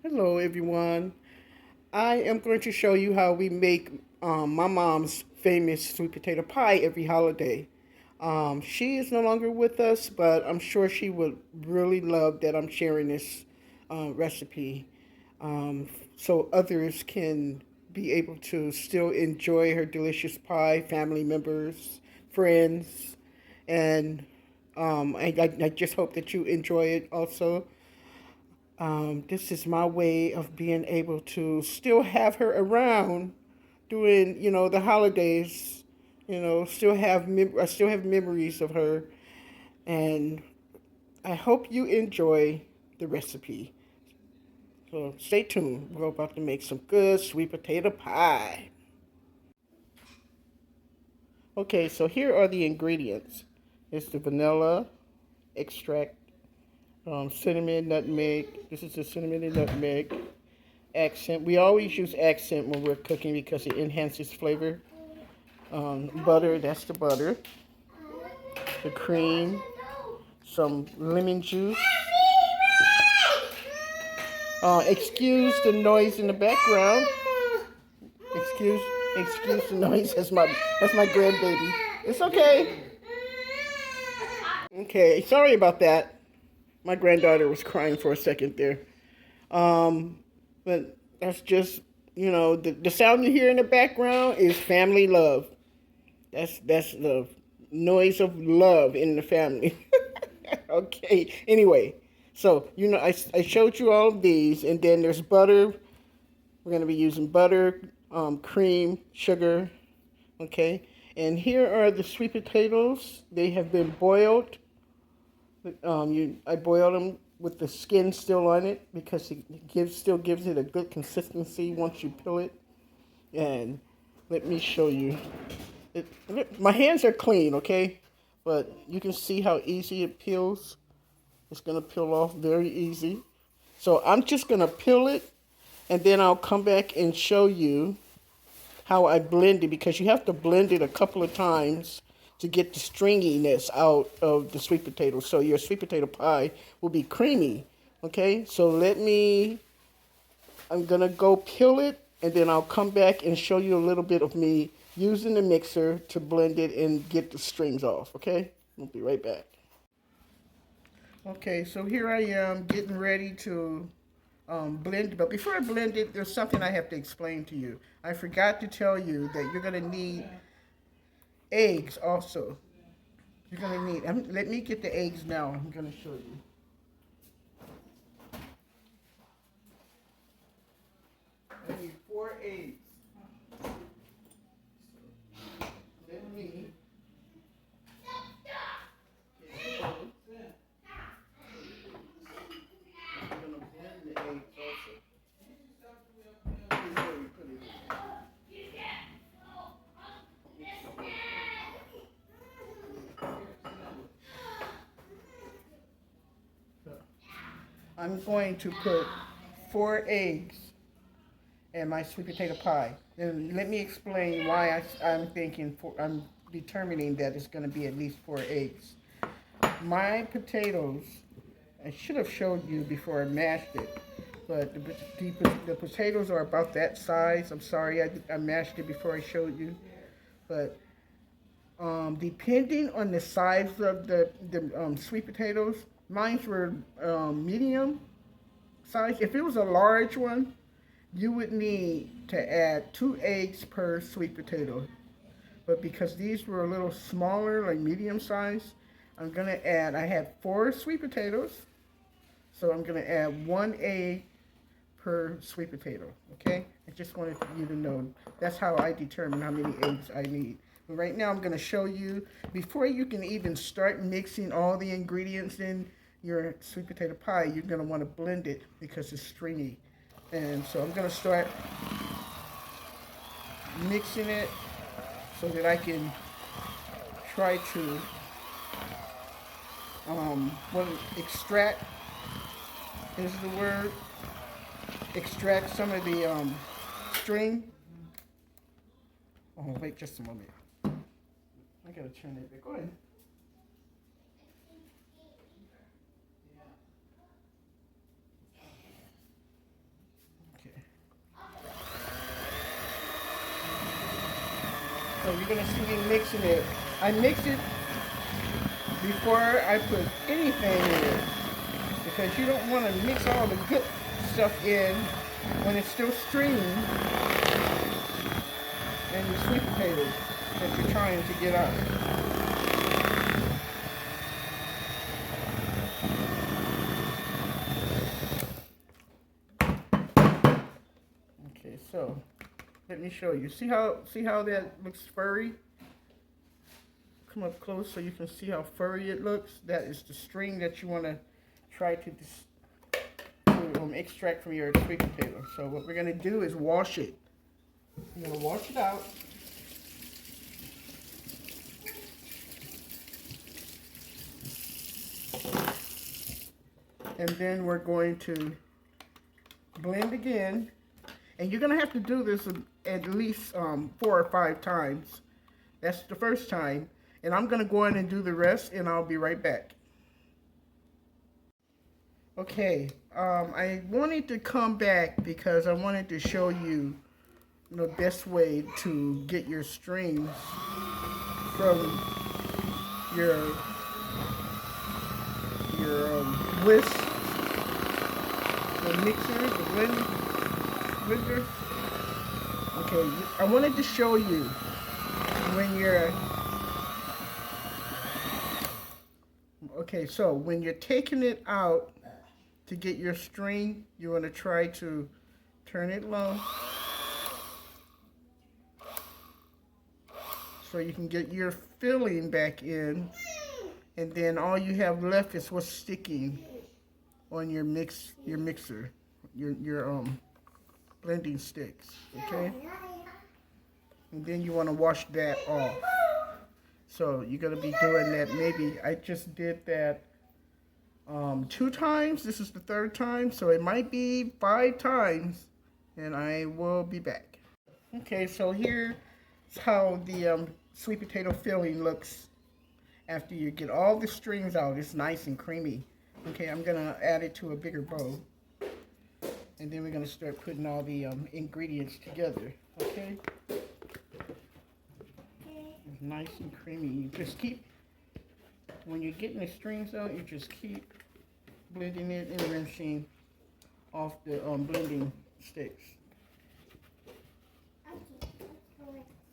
Hello everyone. I am going to show you how we make my mom's famous sweet potato pie every holiday. She is no longer with us, but I'm sure she would really love that I'm sharing this recipe um, so others can be able to still enjoy her delicious pie, family members, friends, and I just hope that you enjoy it also. This is my way of being able to still have her around during, the holidays. I still have memories of her, and I hope you enjoy the recipe. So stay tuned. We're about to make some good sweet potato pie. Okay, so here are the ingredients. It's the vanilla extract, cinnamon, nutmeg. This is the cinnamon and nutmeg. Accent. We always use accent when we're cooking because it enhances flavor. Butter, that's the butter. The cream, some lemon juice. Excuse the noise in the background. Excuse, excuse the noise. That's my grandbaby. It's okay. Okay, sorry about that. My granddaughter was crying for a second there. But that's just, the sound you hear in the background is family love. That's the noise of love in the family. Okay. Anyway, so I showed you all of these, and then there's butter. We're gonna be using butter, cream, sugar. Okay. And here are the sweet potatoes. They have been boiled. I boiled them with the skin still on it because it still gives it a good consistency once you peel it. And let me show you. My hands are clean, okay? But you can see how easy it peels. It's going to peel off very easy. So I'm just going to peel it, and then I'll come back and show you how I blend it, because you have to blend it a couple of times to get the stringiness out of the sweet potato. So your sweet potato pie will be creamy, okay? So I'm going to go peel it, and then I'll come back and show you a little bit of me using the mixer to blend it and get the strings off, okay? We'll be right back. Okay, so here I am getting ready to blend, but before I blend it, there's something I have to explain to you. I forgot to tell you that you're going to need eggs also. You're going to need, let me get the eggs now. I'm going to show you. I need 4 eggs. Let me I'm going to put 4 eggs in my sweet potato pie. And let me explain why I'm determining that it's going to be at least 4 eggs. My potatoes, I should have showed you before I mashed it, but the potatoes are about that size. I'm sorry I mashed it before I showed you, but depending on the size of the sweet potatoes, mine were medium size. If it was a large one, you would need to add 2 eggs per sweet potato. But because these were a little smaller, like medium size, I had 4 sweet potatoes, so I'm going to add 1 egg per sweet potato, okay? I just wanted you to know. That's how I determine how many eggs I need. But right now I'm going to show you, before you can even start mixing all the ingredients in your sweet potato pie, you're going to want to blend it because it's stringy. And so I'm going to start mixing it so that I can try to extract is the word. Extract some of the string. Oh, wait just a moment. I gotta turn it back. Go ahead. you're gonna see me mixing it. I mix it before I put anything in it because you don't want to mix all the good stuff in when it's still stringy and the sweet potatoes that you're trying to get out. Okay, so let me show you. See how that looks furry? Come up close so you can see how furry it looks. That is the string that you want to try to extract from your sweet potato. So what we're going to do is wash it. You're going to wash it out. And then we're going to blend again. And you're going to have to do this at least 4 or 5 times. That's the first time. And I'm going to go in and do the rest, and I'll be right back. Okay, I wanted to come back because I wanted to show you the best way to get your strings from your whisk, the mixer, the blender. Okay, I wanted to show you when you're so when you're taking it out to get your string, you want to try to turn it low so you can get your filling back in, and then all you have left is what's sticking on your mixer, your blending sticks, okay? And then you want to wash that off. So you're going to be doing that. Maybe I just did that 2 times. This is the 3rd time, so it might be 5 times, and I will be back. Okay, so here's how the sweet potato filling looks after you get all the strings out. It's nice and creamy. Okay, I'm going to add it to a bigger bowl, and then we're going to start putting all the ingredients together, okay? It's nice and creamy. You just keep, when you're getting the strings out, you just keep blending it and rinsing off the blending sticks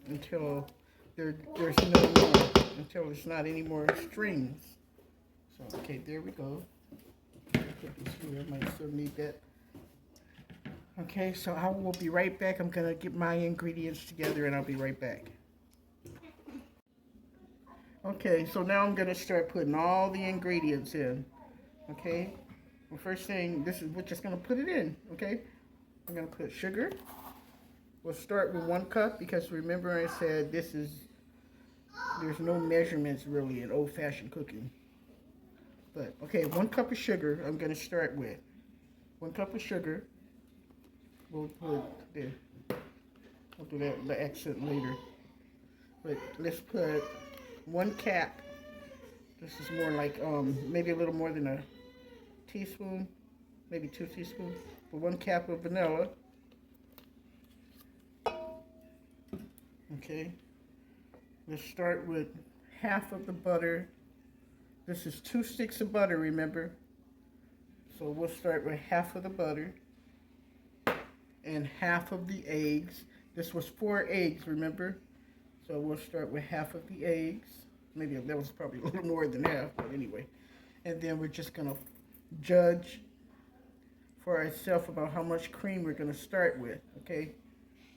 until there's no more, until there's not any more strings. So, okay, there we go. Put this here. I might still need that. Okay, so I will be right back. I'm going to get my ingredients together, and I'll be right back. Okay, so now I'm going to start putting all the ingredients in, okay? Well, first thing, we're just going to put it in, okay? I'm going to put sugar. We'll start with 1 cup because remember I said there's no measurements really in old-fashioned cooking. But, okay, 1 cup of sugar I'm going to start with. 1 cup of sugar. We'll put there. I'll do that, the accent later. But let's put 1 cap. This is more like maybe a little more than a teaspoon, maybe 2 teaspoons. For 1 cap of vanilla. Okay. Let's start with half of the butter. This is 2 sticks of butter, remember? So we'll start with half of the butter and half of the eggs. This was 4 eggs, remember? So we'll start with half of the eggs. Maybe that was probably a little more than half, but anyway. And then we're just going to judge for ourselves about how much cream we're going to start with, okay?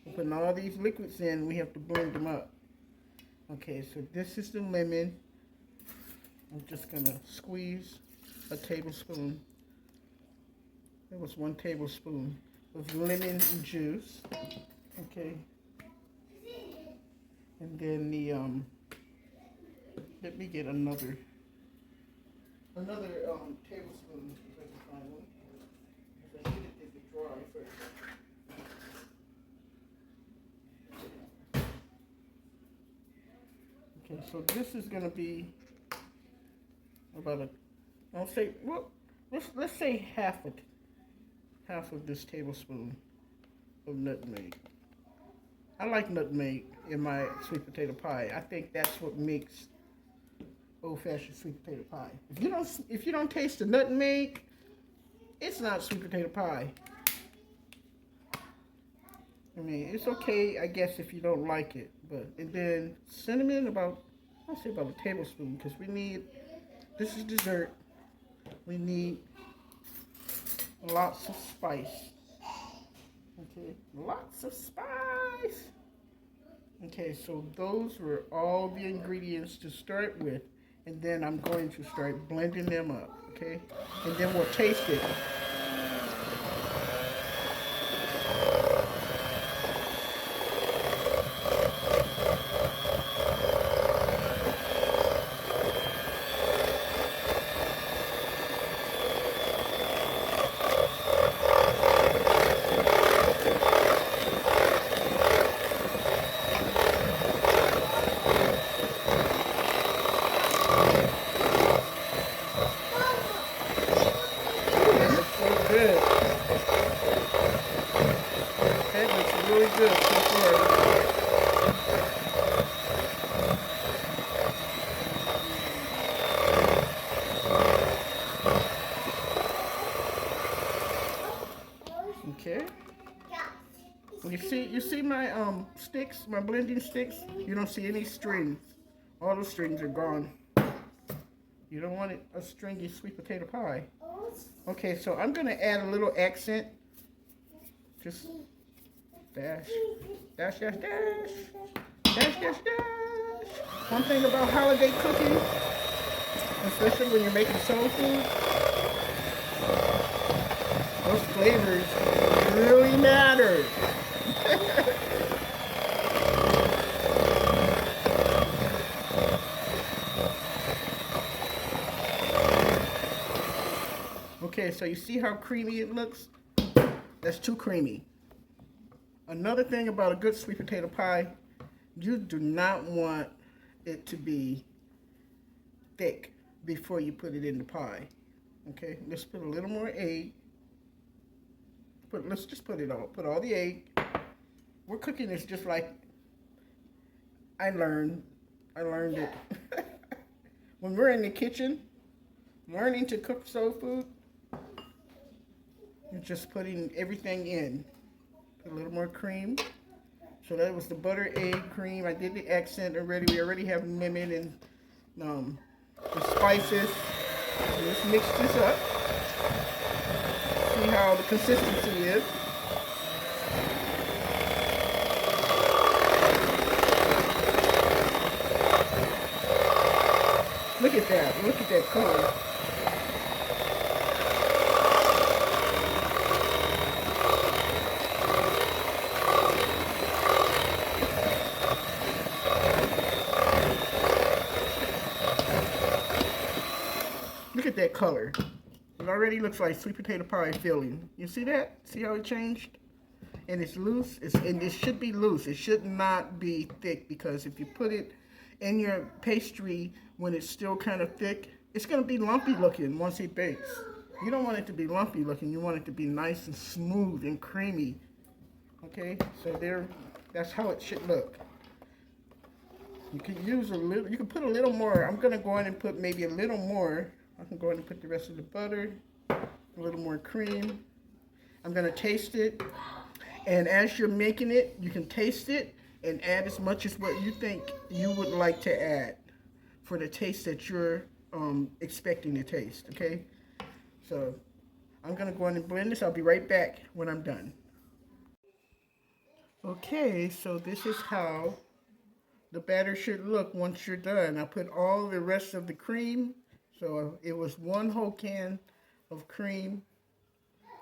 We're putting all these liquids in, we have to blend them up. Okay, so this is the lemon. I'm just going to squeeze a tablespoon. That was 1 tablespoon of lemon juice, okay? And then the, let me get another tablespoon if I can find one. Because I need it to dry first. Okay, so this is gonna be about I'll say, well, let's say half of this tablespoon of nutmeg. I like nutmeg in my sweet potato pie. I think that's what makes old-fashioned sweet potato pie. If you don't taste the nutmeg, it's not sweet potato pie. I mean, it's okay, I guess, if you don't like it. And then cinnamon, I'll say about a tablespoon, because this is dessert. We need lots of spice. Okay, lots of spice. Okay, so those were all the ingredients to start with. And then I'm going to start blending them up, okay? And then we'll taste it. Good. That looks really good so far. Okay. You see my sticks, my blending sticks? You don't see any strings. All the strings are gone. You don't want a stringy sweet potato pie. Okay, so I'm gonna add a little accent. Just dash, dash, dash, dash, dash, dash, dash. One thing about holiday cooking, especially when you're making soul food, those flavors really matter. Okay, so you see how creamy it looks? That's too creamy. Another thing about a good sweet potato pie, you do not want it to be thick before you put it in the pie. Okay, let's put a little more egg. Let's just put all the egg. We're cooking this just like I learned it. When we're in the kitchen, learning to cook soul food, you're just putting everything in. Put a little more cream. So that was the butter, egg, cream. I did the accent already. We already have lemon and the spices. So let's mix this up. See how the consistency is. Look at that. Look at that color. Look at that color. It already looks like sweet potato pie filling. You see that? See how it changed? And it's loose. And it should be loose. It should not be thick, because if you put it in your pastry when it's still kind of thick, it's going to be lumpy looking once it bakes. You don't want it to be lumpy looking. You want it to be nice and smooth and creamy. Okay? So that's how it should look. You can use a little, you can put a little more. I'm going to go in and put maybe a little more. I can go ahead and put the rest of the butter, a little more cream. I'm going to taste it. And as you're making it, you can taste it and add as much as what you think you would like to add for the taste that you're expecting to taste, okay? So I'm going to go in and blend this. I'll be right back when I'm done. Okay, so this is how the batter should look once you're done. I put all the rest of the cream. So it was 1 whole can of cream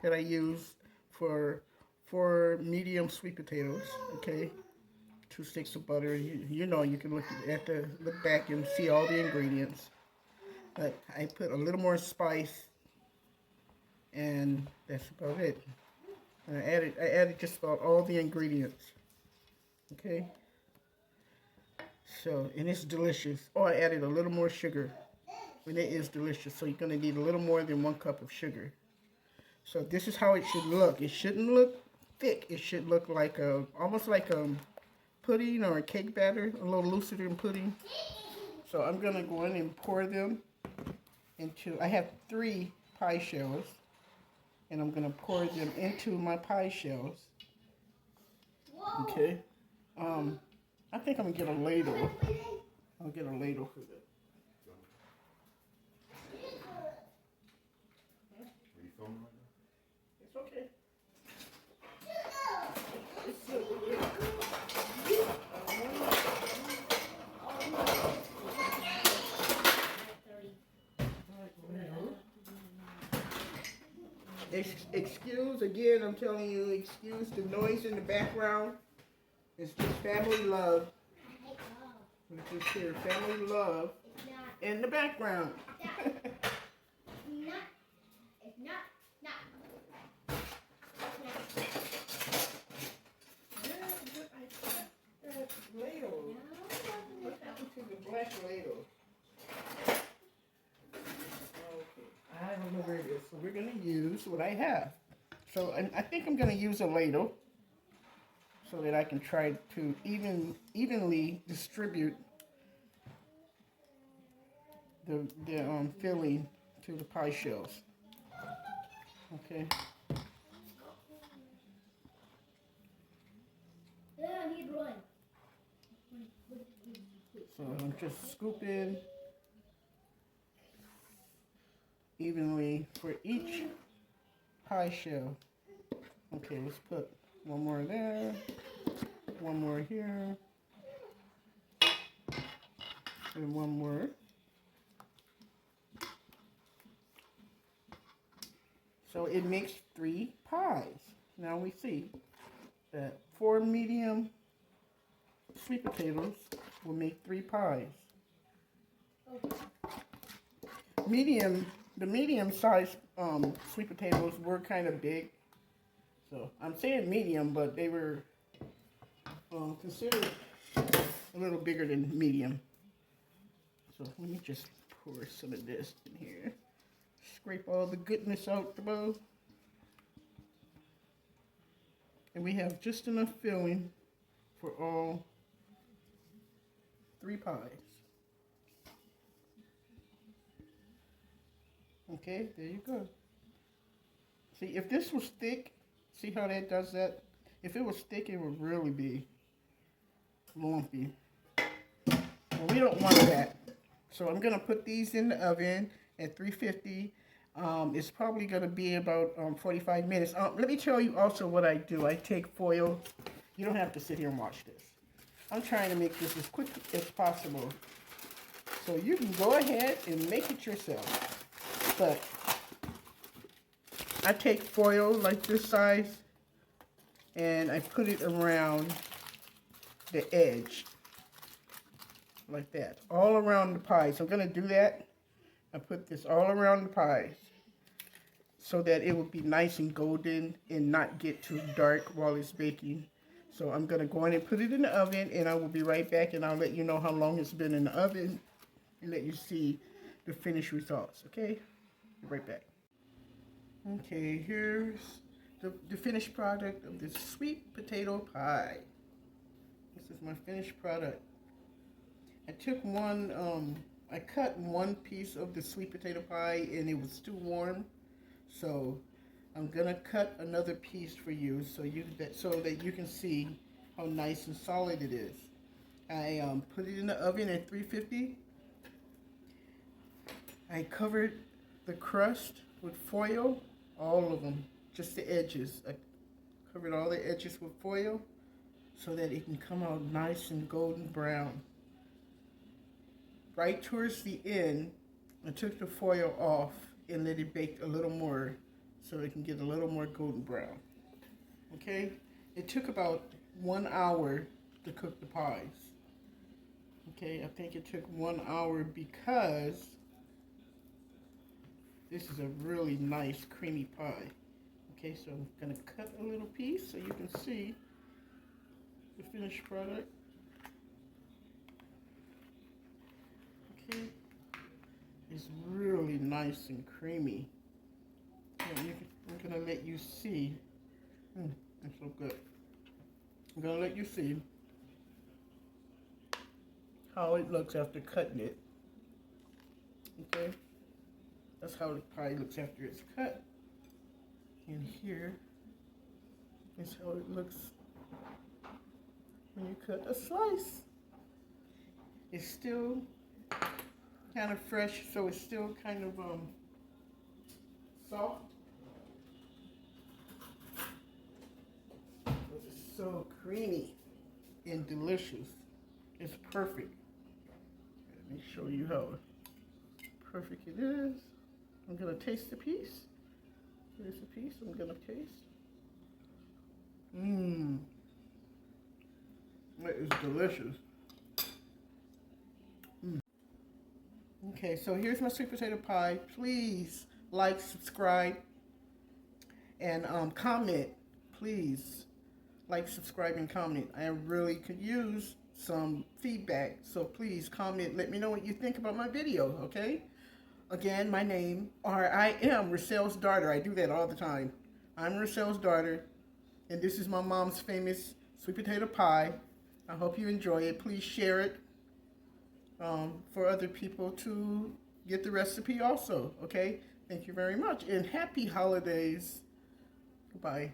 that I used for 4 medium sweet potatoes, okay? 2 sticks of butter. You know, you can look back and see all the ingredients. But I put a little more spice, and that's about it. And I added just about all the ingredients, okay? So, and it's delicious. Oh, I added a little more sugar. And it is delicious. So you're going to need a little more than 1 cup of sugar. So this is how it should look. It shouldn't look thick. It should look like almost like pudding or a cake batter, a little looser than pudding. So I'm going to go in and pour them into, I have 3 pie shells, and I'm going to pour them into my pie shells. Okay. I think I'm going to get a ladle. I'll get a ladle for that. Are you filming right now? It's okay. Excuse, again, I'm telling you, excuse the noise in the background. It's just family love. You can hear family love in the background. It's not. That ladle. What happened to the black ladle? Okay, I don't know where it is. So we're going to use what I have. So I think I'm going to use a ladle so that I can try to evenly distribute the filling to the pie shells. Okay. Yeah, I need one. So I'm just scooping evenly for each pie shell. Okay, let's put one more there, one more here, and one more. So it makes 3 pies. Now we see that 4 medium sweet potatoes will make 3 pies. The medium sized sweet potatoes were kind of big. So I'm saying medium, but they were considered a little bigger than medium. So let me just pour some of this in here. Scrape all the goodness out the bowl. And we have just enough filling for all 3 pies. Okay, there you go. See, if this was thick, see how that does that? If it was thick, it would really be lumpy. Well, we don't want that. So I'm going to put these in the oven at 350. It's probably going to be about 45 minutes. Let me tell you also what I do. I take foil. You don't have to sit here and watch this. I'm trying to make this as quick as possible. So you can go ahead and make it yourself. But I take foil like this size and I put it around the edge. Like that. All around the pies. I'm going to do that. I put this all around the pies so that it will be nice and golden and not get too dark while it's baking. So I'm going to go in and put it in the oven, and I will be right back, and I'll let you know how long it's been in the oven and let you see the finished results, okay? Be right back. Okay, here's the finished product of this sweet potato pie. This is my finished product. I took I cut one piece of the sweet potato pie and it was too warm. So I'm gonna cut another piece for you so that you can see how nice and solid it is. I put it in the oven at 350. I covered the crust with foil, all of them, just the edges. I covered all the edges with foil so that it can come out nice and golden brown. Right towards the end, I took the foil off and let it bake a little more so it can get a little more golden brown. Okay? It took about 1 hour to cook the pies. Okay, I think it took 1 hour because this is a really nice creamy pie. Okay, so I'm going to cut a little piece so you can see the finished product. Okay, it's really nice and creamy. I'm gonna let you see. It's so good. I'm gonna let you see how it looks after cutting it. Okay, that's how the pie looks after it's cut. And here is how it looks when you cut a slice. It's still kind of fresh, so it's still kind of soft. But it's so creamy and delicious. It's perfect. Let me show you how perfect it is. I'm gonna taste the piece. Here's the piece I'm gonna taste. Mmm. That is delicious. Okay, so here's my sweet potato pie. Please like, subscribe, and comment. Please like, subscribe, and comment. I really could use some feedback, so please comment. Let me know what you think about my video, okay? Again, my name, I am Russ-sales' daughter. I do that all the time. I'm Russ-sales' daughter, and this is my mom's famous sweet potato pie. I hope you enjoy it. Please share it for other people to get the recipe also, okay? Thank you very much, and happy holidays. Goodbye.